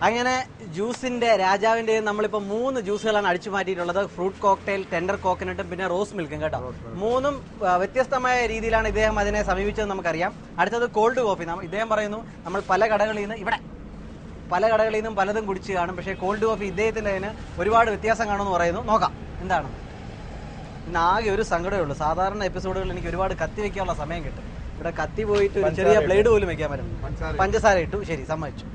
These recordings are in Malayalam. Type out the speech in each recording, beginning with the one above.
അങ്ങനെ ജ്യൂസിന്റെ രാജാവിന്റെയും നമ്മളിപ്പോ 3 ജ്യൂസുകളാണ് അടിച്ചു മാറ്റിയിട്ടുള്ളത്. ഫ്രൂട്ട് കോക്ടെയിൽ, ടെൻഡർ കോക്കനട്ടും പിന്നെ റോസ് മിൽക്കും കേട്ടോ. 3ഉം വ്യത്യസ്തമായ രീതിയിലാണ് ഇദ്ദേഹം അതിനെ സമീപിച്ചത് നമുക്കറിയാം. അടുത്തത് കോൾഡ് കോഫി. ഇദ്ദേഹം പറയുന്നു നമ്മൾ പല കടകളിൽ നിന്നും പലതും കുടിച്ച് കാണും, പക്ഷേ കോൾഡ് കോഫി ഇദ്ദേഹത്തിന്റെ അതിന് ഒരുപാട് വ്യത്യാസം കാണുമെന്ന് പറയുന്നു. നോക്കാം എന്താണ്. ഇന്ന് ആകെ ഒരു സങ്കടമേ ഉള്ളൂ. സാധാരണ എപ്പിസോഡുകളിൽ എനിക്ക് ഒരുപാട് കത്തി വെക്കാനുള്ള സമയം കിട്ടും. ഇവിടെ കത്തി പോയിട്ട് ഒരു ചെറിയ ബ്ലേഡ് പോലും വെക്കാൻ പറ്റും. പഞ്ചസാര ഇട്ടു, ശരി, സമ്മതിച്ചു.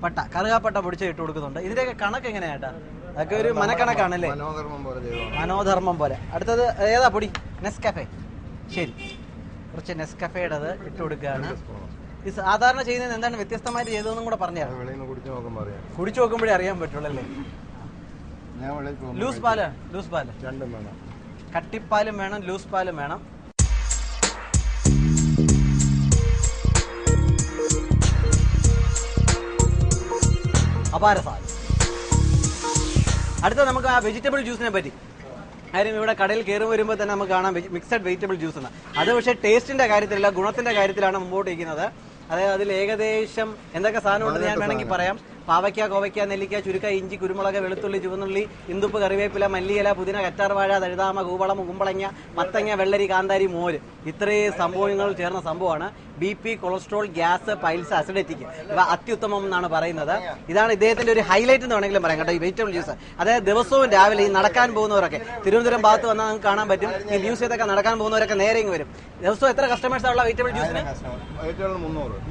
പട്ട, കറുകാപ്പട്ട പൊടിച്ച് ഇട്ട് കൊടുക്കുന്നുണ്ട്. ഇതിന്റെയൊക്കെ കണക്ക് എങ്ങനെയാട്ടാ? അതൊക്കെ ഒരു മനക്കണക്കാണല്ലേ, മനോധർമ്മം പോലെ. അടുത്തത് ഏതാ പൊടി? നെസ്കഫെ. ശരി, കുറച്ച് നെസ്കഫേടത് ഇട്ട് കൊടുക്കുകയാണ്. ഈ സാധാരണ ചെയ്യുന്നത് എന്താണ് വ്യത്യസ്തമായിട്ട് ചെയ്തതെന്നും കൂടെ പറഞ്ഞാൽ കുടിച്ചു നോക്കുമ്പോഴേ അറിയാൻ പറ്റുള്ളൂ. ലൂസ് പാല് കട്ടിപ്പാലും വേണം, ലൂസ് പാലും വേണം. അപാര സാധനം. അടുത്ത നമുക്ക് ആ വെജിറ്റബിൾ ജ്യൂസിനെ പറ്റി. കാര്യം ഇവിടെ കടയിൽ കയറി വരുമ്പോൾ തന്നെ നമുക്ക് കാണാം മിക്സഡ് വെജിറ്റബിൾ ജ്യൂസ് ആണ്. അത് പക്ഷേ ടേസ്റ്റിന്റെ കാര്യത്തിലല്ല, ഗുണത്തിന്റെ കാര്യത്തിലാണ് മുമ്പോട്ട് ഇരിക്കുന്നത്. അതായത് അതിൽ ഏകദേശം എന്തൊക്കെ സാധനം ഉണ്ടെന്ന് ഞാൻ വേണമെങ്കിൽ പറയാം. പാവയ്ക്ക, കോവയ്ക്ക, നെല്ലിക്ക, ചുരുക്ക, ഇഞ്ചി, കുരുമുളക്, വെളുത്തുള്ളി, ചുവന്നുള്ളി, ഇന്ദുപ്പ്, കറിവേപ്പില, മല്ലിയില, പുതിന, കറ്റാർവാഴ, തഴുതാമ, കൂവളം, കുമ്പളങ്ങ, മത്തങ്ങ, വെള്ളരി, കാന്താരി, മോര്, ഇത്രയും സംഭവങ്ങൾ ചേർന്ന സംഭവമാണ്. BP, കൊളസ്ട്രോൾ, ഗ്യാസ്, പൈൽസ്, അസിഡിറ്റിക്ക് ഇവ അത്യുത്തമം എന്നാണ് പറയുന്നത്. ഇതാണ് ഇദ്ദേഹത്തിന്റെ ഒരു ഹൈലൈറ്റ് എന്ന് വേണമെങ്കിലും പറയാം കേട്ടോ, ഈ വെജിറ്റബിൾ ജ്യൂസ്. അതായത് ദിവസവും രാവിലെ ഈ നടക്കാൻ പോകുന്നവരൊക്കെ തിരുവനന്തപുരം ഭാഗത്ത് വന്നാൽ നിങ്ങൾക്ക് കാണാൻ പറ്റും. ഈ മ്യൂസിയത്തൊക്കെ നടക്കാൻ പോകുന്നവരൊക്കെ നേരെ ഇങ്ങ് വരും. ദിവസവും എത്ര കസ്റ്റമേഴ്സ് ഉള്ള വെജിറ്റബിൾ ജ്യൂസിന്?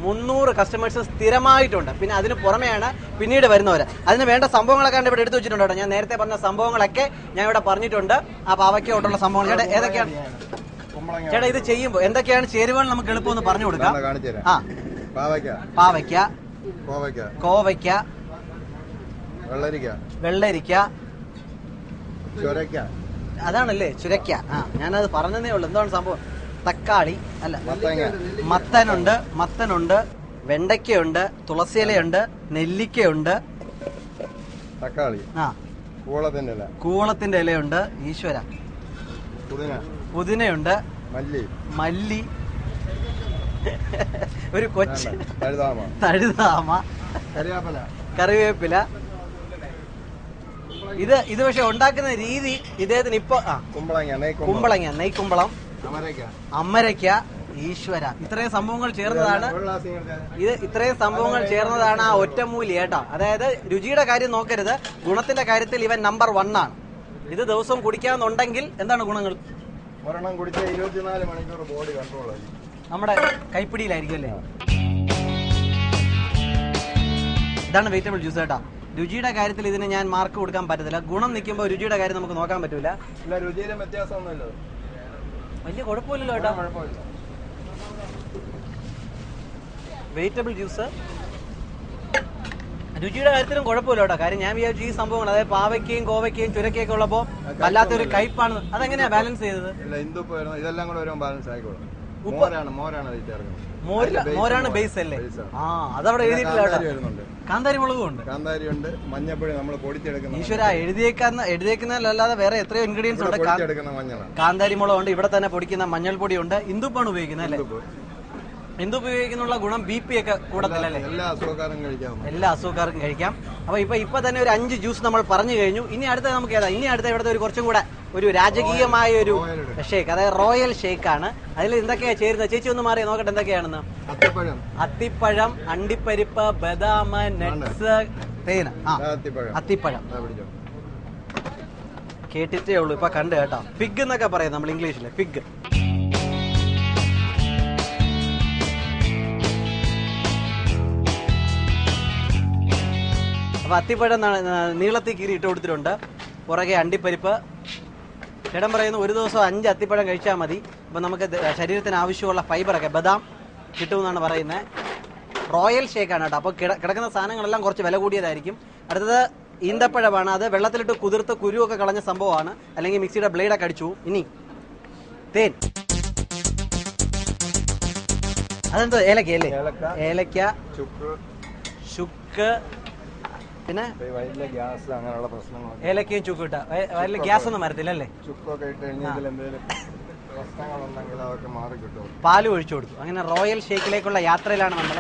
300 കസ്റ്റമേഴ്സ് സ്ഥിരമായിട്ടുണ്ട്. പിന്നെ അതിന് പുറമെയാണ് പിന്നീട് വരുന്നവർ. അതിന് വേണ്ട സംഭവങ്ങളൊക്കെ ഇവിടെ എടുത്തു വെച്ചിട്ടുണ്ട് കേട്ടോ. ഞാൻ നേരത്തെ പറഞ്ഞ സംഭവങ്ങളൊക്കെ ഞാൻ ഇവിടെ പറഞ്ഞിട്ടുണ്ട്. ആ പാവയ്ക്കോട്ടുള്ള സംഭവങ്ങൾ ചേട്ടാ ഏതൊക്കെയാണ്? ചേട്ടാ ഇത് ചെയ്യുമ്പോൾ എന്തൊക്കെയാണ് ചേരുവകൾ നമുക്ക് എളുപ്പമൊന്ന് പറഞ്ഞു കൊടുക്കാം. ആ, പാവയ്ക്ക, കോവയ്ക്ക, വെള്ളരിക്ക, അതാണല്ലേ ചുരക്ക. ആ, ഞാനത് പറഞ്ഞതേ ഉള്ളൂ. എന്താണ് സംഭവം? തക്കാളി അല്ല, മത്തനുണ്ട്, വെണ്ടയ്ക്കയുണ്ട്, തുളസിയിലയുണ്ട്, നെല്ലിക്കയുണ്ട്, തക്കാളി, ആ, കൂവളത്തിന്റെ ഇലയുണ്ട്, ഈശ്വര, പുതിനയുണ്ട്, മല്ലി, ഒരു കൊച്ച്, തഴുതാമ, കറിവേപ്പില. ഇത് പക്ഷെ ഉണ്ടാക്കുന്ന രീതി ഇദ്ദേഹത്തിന് ഇപ്പൊ കുമ്പളങ്ങ, നെയ്ക്കുമ്പളം, അമരയ്ക്ക, ഈശ്വര, ഇത്രയും സംഭവങ്ങൾ ചേർന്നതാണ് ആ ഒറ്റമൂലി കേട്ടോ. അതായത് രുചിയുടെ കാര്യം നോക്കരുത്, ഗുണത്തിന്റെ കാര്യത്തിൽ ഇവൻ നമ്പർ 1 ആണ്. ഇത് ദിവസവും കുടിക്കാന്നുണ്ടെങ്കിൽ എന്താണ് ഗുണങ്ങൾ? ഒരെണ്ണം കുടിച്ചാൽ 24 മണിക്കൂർ ബോഡി കൺട്രോൾ ആയി, നമ്മുടെ കൈപ്പിടിയിലായിരിക്കും അല്ലേ. ഇതാണ് വെജിറ്റബിൾ ജ്യൂസ് കേട്ടോ. രുചിയുടെ കാര്യത്തിൽ ഇതിന് ഞാൻ മാർക്ക് കൊടുക്കാൻ പറ്റത്തില്ല. ഗുണം നിൽക്കുമ്പോൾ രുചിയുടെ കാര്യം നമുക്ക് നോക്കാൻ പറ്റൂല. രുചിയിലും വ്യത്യാസമൊന്നുമില്ല, വലിയ കുഴപ്പമില്ലല്ലോ കേട്ടോ. വെജിറ്റബിൾ ജ്യൂസ് രുചിയുടെ കാര്യത്തിലും കുഴപ്പമില്ല കേട്ടോ. കാര്യം ഞാൻ വിചാരിച്ചു ഈ സംഭവങ്ങൾ, അതായത് പാവയ്ക്കയും കോവയ്ക്കയും ചുരക്കയൊക്കെ ഉള്ളപ്പോ വല്ലാത്തൊരു കയ്പാണ്. അതെങ്ങനെയാ ബാലൻസ് ചെയ്തത്? ഇതെല്ലാം കൂടെ ബാലൻസ് ആയിക്കോളും. മോരാണ് ബേസ് അല്ലേ? ആ, അതവിടെ എഴുതിയിട്ടില്ല കേട്ടോ. കാന്താരി മുളകും ഉണ്ട്, കാന്താരിയുണ്ട്, മഞ്ഞപ്പൊടി നമ്മൾ പൊടിച്ചെടുക്കുന്ന. ഈശ്വര, എഴുതിയേക്കുന്നതല്ലാതെ വേറെ എത്രയോ ഇൻഗ്രീഡിയൻസ് ഉണ്ട്. കാന്താരി മുളകുണ്ട്, ഇവിടെ തന്നെ പൊടിക്കുന്ന മഞ്ഞൾപ്പൊടി ഉണ്ട്. ഇന്ദുപ്പാണ് ഉപയോഗിക്കുന്നത് അല്ലേ? ഇന്ദു ഉപയോഗിക്കുന്നുള്ള ഗുണം BP ഒക്കെ കൂടത്തില്ലല്ലേ? എല്ലാ അസുഖക്കാർക്കും കഴിക്കാം. അപ്പൊ ഇപ്പൊ തന്നെ ഒരു 5 ജ്യൂസ് നമ്മൾ പറഞ്ഞു കഴിഞ്ഞു. ഇനി അടുത്ത നമുക്ക് ഏതാ? ഇനി അടുത്ത ഇവിടുത്തെ ഒരു കുറച്ചും കൂടെ ഒരു രാജകീയമായ ഒരു ഷേക്ക്, അതായത് റോയൽ ഷേക്ക് ആണ്. അതിൽ എന്തൊക്കെയാ ചേരുന്നത്? ചേച്ചി ഒന്ന് മാറി നോക്കട്ടെ എന്തൊക്കെയാണെന്ന്. അത്തിപ്പഴം, അണ്ടിപ്പരിപ്പ്, ബദാം, നട്ട്സ്, തേന. ആ, അത്തിപ്പഴം കേട്ടിട്ടേ ഉള്ളൂ, ഇപ്പൊ കണ്ടു കേട്ടോ. ഫിഗ് എന്നൊക്കെ പറയും നമ്മൾ ഇംഗ്ലീഷില്, ഫിഗ്. അപ്പൊ അത്തിപ്പഴം നീളത്തിൽ കീറി ഇട്ട് കൊടുത്തിട്ടുണ്ട്. പുറകെ അണ്ടിപ്പരിപ്പ്. ചേട്ടൻ പറയുന്നു ഒരു ദിവസം 5 അത്തിപ്പഴം കഴിച്ചാൽ മതി. അപ്പൊ നമുക്ക് ശരീരത്തിന് ആവശ്യമുള്ള ഫൈബറൊക്കെ ബദാം കിട്ടുമെന്നാണ് പറയുന്നത്. റോയൽ ഷേക്കാണ് കേട്ടോ. അപ്പൊ കിടക്കുന്ന സാധനങ്ങളെല്ലാം കുറച്ച് വില കൂടിയതായിരിക്കും. അടുത്തത് ഈന്തപ്പഴമാണ്. അത് വെള്ളത്തിലിട്ട് കുതിർത്ത് കുരുവൊക്കെ കളഞ്ഞ സംഭവമാണ്, അല്ലെങ്കിൽ മിക്സിയുടെ ബ്ലേഡൊക്കെ അടിച്ചു. ഇനി തേൻ. അതെന്തോ ഏലക്ക അല്ലേ? ഏലക്ക, ചുക്ക്, പിന്നെ ഏലക്കയും ചുക്കും ഇട്ട വയറിൽ ഗ്യാസ് ഒന്നും വരത്തില്ല അല്ലേ? പാല് ഒഴിച്ചു കൊടുത്തു. അങ്ങനെ റോയൽ ഷേക്കിലേക്കുള്ള യാത്രയിലാണ് നമ്മൾ.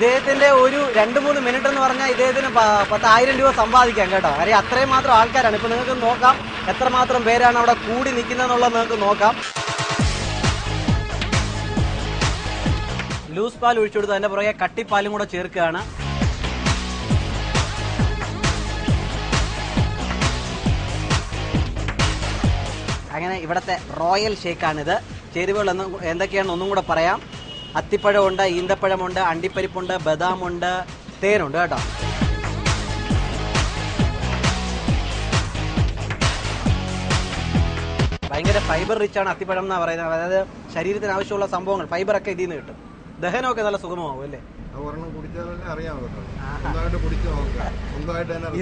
ഇദ്ദേഹത്തിന്റെ ഒരു 2-3 മിനിറ്റ് എന്ന് പറഞ്ഞാൽ ഇദ്ദേഹത്തിന് 10,000 രൂപ സമ്പാദിക്കാം കേട്ടോ. കാര്യം അത്രയും മാത്രം ആൾക്കാരാണ്. ഇപ്പൊ നിങ്ങൾക്ക് നോക്കാം എത്രമാത്രം പേരാണ് അവിടെ കൂടി നിൽക്കുന്നതെന്നുള്ളത് നിങ്ങൾക്ക് നോക്കാം. ലൂസ് പാൽ ഒഴിച്ചു കൊടുത്ത് അതിന്റെ പുറകെ കട്ടിപ്പാലും കൂടെ ചേർക്കുകയാണ്. അങ്ങനെ ഇവിടുത്തെ റോയൽ ഷേക്കാണിത്. ചേരുവകൾ എന്തൊക്കെയാണെന്ന് ഒന്നും കൂടെ പറയാം. അത്തിപ്പഴമുണ്ട്, ഈന്തപ്പഴമുണ്ട്, അണ്ടിപ്പരിപ്പുണ്ട്, ബദാമുണ്ട്, തേനുണ്ട് കേട്ടോ. ഭയങ്കര ഫൈബർ റിച്ച് ആണ് അത്തിപ്പഴം എന്നാ പറയുന്നത്. അതായത് ശരീരത്തിന് ആവശ്യമുള്ള സംഭവങ്ങൾ ഫൈബറൊക്കെ ഇതിൽ നിന്ന് കിട്ടും. ദഹനമൊക്കെ നല്ല സുഗമമാവും അല്ലേ?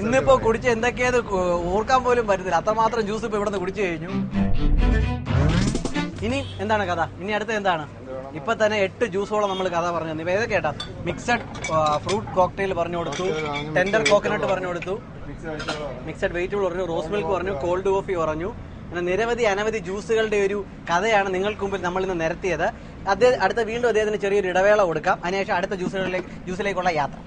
ഇന്നിപ്പോ കുടിച്ച് എന്തൊക്കെയത് ഓർക്കാൻ പോലും പറ്റത്തില്ല. അത്രമാത്രം ജ്യൂസ് ഇപ്പൊ ഇവിടെ നിന്ന് കുടിച്ചു കഴിഞ്ഞു. ഇനി എന്താണ് കഥ? ഇനി അടുത്ത എന്താണ്? ഇപ്പൊ തന്നെ 8 ജ്യൂസോളം നമ്മൾ കഥ പറഞ്ഞു തന്നു. ഏതൊക്കെ കേട്ടാ? മിക്സഡ് ഫ്രൂട്ട് കോക്ടെയിൽ പറഞ്ഞു കൊടുത്തു, ടെൻഡർ കോക്കനട്ട് പറഞ്ഞു കൊടുത്തു, മിക്സഡ് വെജിറ്റബിൾ പറഞ്ഞു, റോസ് മിൽക്ക് പറഞ്ഞു, കോൾഡ് കോഫി പറഞ്ഞു. അങ്ങനെ നിരവധി അനവധി ജ്യൂസുകളുടെ ഒരു കഥയാണ് നിങ്ങൾക്ക് മുമ്പിൽ നമ്മൾ ഇന്ന് നിരത്തിയത്. അടുത്ത വീണ്ടും അദ്ദേഹത്തിന് ചെറിയൊരു ഇടവേള കൊടുക്കാം. അതിനുശേഷം അടുത്ത ജ്യൂസിലേക്കുള്ള യാത്ര.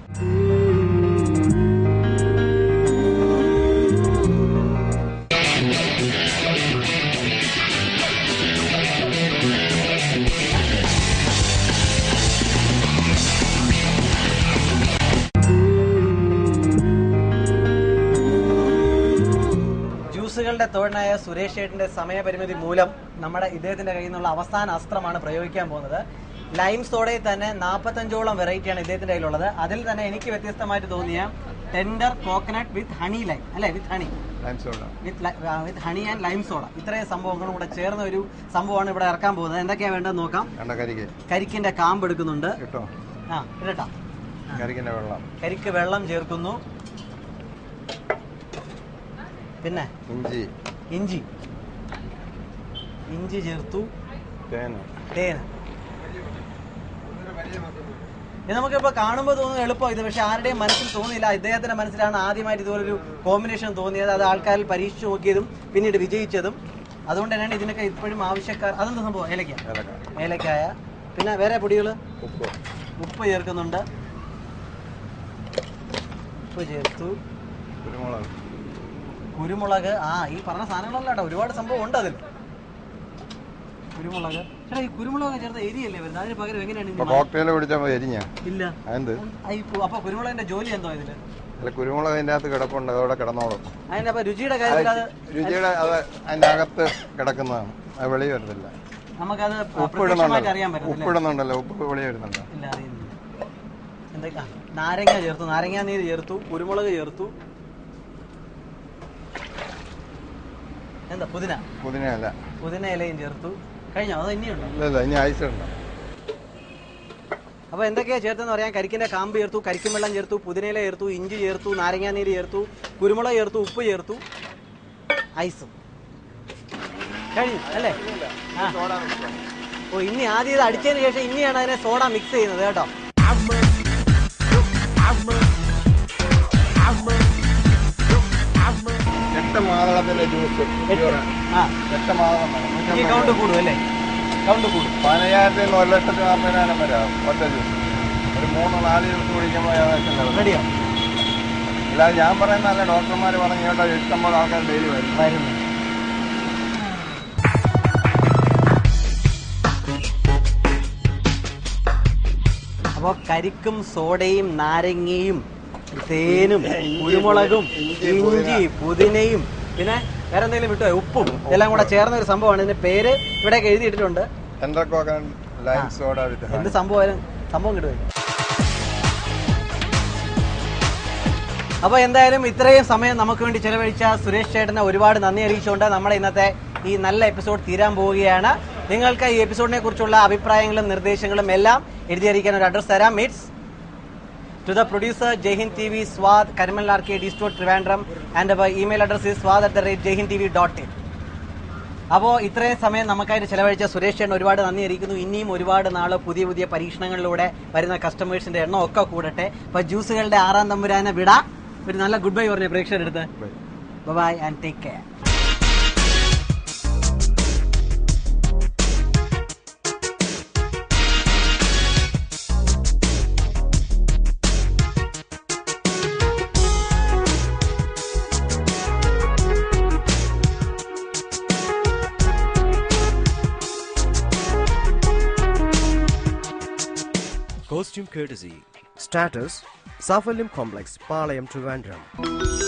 ജ്യൂസുകളുടെ തോഴനായ സുരേഷ് ചേട്ടന്റെ സമയപരിമിതി മൂലം നമ്മുടെ ഇദ്ദേഹത്തിന്റെ കയ്യിൽ നിന്നുള്ള അവസാന അസ്ത്രമാണ് പ്രയോഗിക്കാൻ പോകുന്നത്. ലൈം സോഡയിൽ തന്നെ 45ഓളം വെറൈറ്റിയാണ് ഇദ്ദേഹത്തിന്റെ കയ്യിലുള്ളത്. അതിൽ തന്നെ എനിക്ക് വ്യത്യസ്തമായിട്ട് തോന്നിയ tender coconut with honey lime അല്ലെ, with honey and lime soda, ഇത്രയും സംഭവങ്ങളും കൂടെ ചേർന്ന ഒരു സംഭവമാണ് ഇവിടെ ഇറക്കാൻ പോകുന്നത്. എന്തൊക്കെയാ വേണ്ടത് നോക്കാം. കരിക്കിന്റെ കാമ്പ് എടുക്കുന്നുണ്ട്. ഇടട്ടാ. കരിക്ക് വെള്ളം ചേർക്കുന്നു. പിന്നെ ഇഞ്ചി ചേർത്തു. തേന്. ഇത് നമുക്കിപ്പോ കാണുമ്പോൾ തോന്നുന്നു എളുപ്പം ഇത്, പക്ഷെ ആരുടെയും മനസ്സിൽ തോന്നിയില്ല. ഇദ്ദേഹത്തിന്റെ മനസ്സിലാണ് ആദ്യമായിട്ട് ഇതുപോലൊരു കോമ്പിനേഷൻ തോന്നിയത്. അത് ആൾക്കാരിൽ പരീക്ഷിച്ചു നോക്കിയതും പിന്നീട് വിജയിച്ചതും. അതുകൊണ്ട് തന്നെയാണ് ഇതിനൊക്കെ ഇപ്പോഴും ആവശ്യക്കാർ. അതെന്താ സംഭവം? ഏലക്കായ. പിന്നെ വേറെ പൊടികള്. ഉപ്പ് ചേർക്കുന്നുണ്ട്. ഉപ്പ് ചേർത്തു. കുരുമുളക്. ഈ പറഞ്ഞ സാധനങ്ങളല്ല കേട്ടോ, ഒരുപാട് സംഭവം ഉണ്ട് അതിൽ. കുരുമുളക്. ചേട്ടാ ഈ കുരുമുളക് ചേർത്ത എരിയല്ലേ വരുന്നത്? അതിന് പകരം എങ്ങനെയാണ്? ഇല്ല. അപ്പൊ കുരുമുളകിന്റെ ജോലി എന്തോ ഇതില്? കുരുമുളക് അതിന്റെ അകത്ത് കിടപ്പുണ്ട്, അതോടെ കിടന്നോളും. അതിന്റെ രുചിയുടെ കാര്യത്തിൽ അത് അതിന്റെ അകത്ത് കിടക്കുന്നതാണ്, അത് വെളി വരുന്നില്ല. നമുക്കത് അറിയാൻ പറ്റും. ഉപ്പിടുന്നുണ്ടല്ലോ, ഉപ്പ് വെളി വരുന്നുണ്ടോ? ഇല്ല, അറിയുന്നില്ല. എന്തൊക്കെയാ? നാരങ്ങ ചേർത്തു, നാരങ്ങാ നീര് ചേർത്തു, കുരുമുളക് ചേർത്തു. എന്താ? പുതിന ഇലയും ചേർത്തു. കഴിഞ്ഞോ? അത് ഇനിയുണ്ടോ? ഇനി ഐസ് ഉണ്ടോ? അപ്പൊ എന്തൊക്കെയാ ചേർത്തെന്ന് പറയാൻ? കരിക്കിന്റെ കാമ്പ് ചേർത്തു, കരിക്കും വെള്ളം ചേർത്തു, പുതിനയില ചേർത്തു, ഇഞ്ചി ചേർത്തു, നാരങ്ങാനീര് ചേർത്തു, കുരുമുളക് ചേർത്തു, ഉപ്പ് ചേർത്തു, ഐസും. കഴിഞ്ഞു അല്ലേ? ഇനി ആദ്യം ഇത് അടിച്ചതിന് ശേഷം ഇനിയാണ് അതിനെ സോഡ മിക്സ് ചെയ്യുന്നത് കേട്ടോ. കൗണ്ട് കൂടും അല്ലേ? കൗണ്ട് കൂടും. 15,000 1,40,000 വരെ ഒറ്റ ജ്യൂസ്. ഒരു 3-4 ജ്യൂസ് കുടിക്കുമ്പോൾ റെഡിയോ? അല്ലാതെ ഞാൻ പറയുന്നതല്ല, ഡോക്ടർമാർ പറഞ്ഞു കേട്ടോ, ഇഷ്ടംപോലെ ആൾക്കാർ ഡെയിലി വരുന്നു. അപ്പോൾ കരിക്കും സോഡയും നാരങ്ങയും തേനും കുരുമുളകും ഇഞ്ചി പുതിനയും പിന്നെ വേറെ എന്തെങ്കിലും വിട്ടോ? ഉപ്പും എല്ലാം കൂടെ ചേർന്ന ഒരു സംഭവമാണ്. ഇതിന്റെ പേര് ഇവിടെയൊക്കെ എഴുതിയിട്ടുണ്ട്. എന്ത് സംഭവം കിട്ടും. അപ്പൊ എന്തായാലും ഇത്രയും സമയം നമുക്ക് വേണ്ടി ചെലവഴിച്ച സുരേഷ് ചേട്ടന് ഒരുപാട് നന്ദി അറിയിച്ചുകൊണ്ട് നമ്മുടെ ഇന്നത്തെ ഈ നല്ല എപ്പിസോഡ് തീരാൻ പോവുകയാണ്. നിങ്ങൾക്ക് ഈ എപ്പിസോഡിനെ കുറിച്ചുള്ള അഭിപ്രായങ്ങളും നിർദ്ദേശങ്ങളും എല്ലാം എഴുതി അറിയിക്കാൻ ഒരു അഡ്രസ് തരാം. It's to the producer Jaihind TV, Swad, Karmal Arcade, Eastwood, Trivandrum, and our email address is swad@jahindtv.in. അപ്പോൾ ഇത്രയും സമയം നമുക്കായിട്ട് ചെലവഴിച്ച സുരേഷ് ചേട്ടൻ ഒരുപാട് നന്ദി അറിയിക്കുന്നു. ഇനിയും ഒരുപാട് നാള് പുതിയ പുതിയ പരീക്ഷണങ്ങളിലൂടെ വരുന്ന കസ്റ്റമേഴ്സിന്റെ എണ്ണം ഒക്കെ കൂടട്ടെ. അപ്പൊ ജ്യൂസുകളുടെ 6ാം തമ്പുരാനെ വിടാ. ഒരു നല്ല ഗുഡ് ബൈ പറഞ്ഞ പ്രേക്ഷകരുടെ അടുത്ത്. Bye and take care. Costume courtesy. Status Safalim Complex, Palayam, Trivandrum.